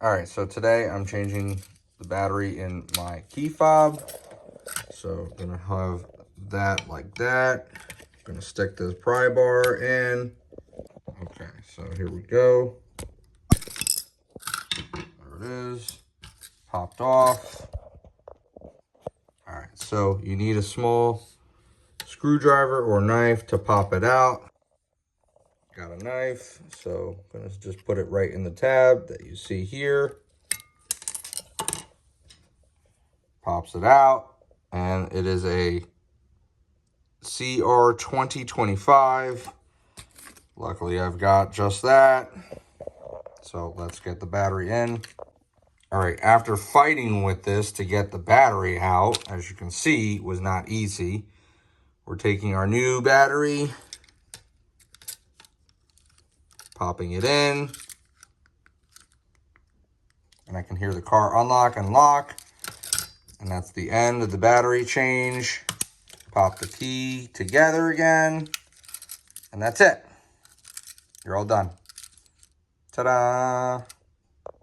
All right, so today I'm changing the battery in my key fob. So gonna have that like that. Gonna stick this pry bar in. Okay, so here we go. There it is. Popped off. All right, so you need a small screwdriver or knife to pop it out. Got a knife, so I'm gonna just put it right in the tab that you see here. Pops it out, and it is a CR 2025. Luckily, I've got just that. So let's get the battery in. All right, after fighting with this to get the battery out, as you can see, was not easy. We're taking our new battery, popping it in, and I can hear the car unlock and lock. And that's the end of the battery change. Pop the key together again, and that's it. You're all done. Ta-da!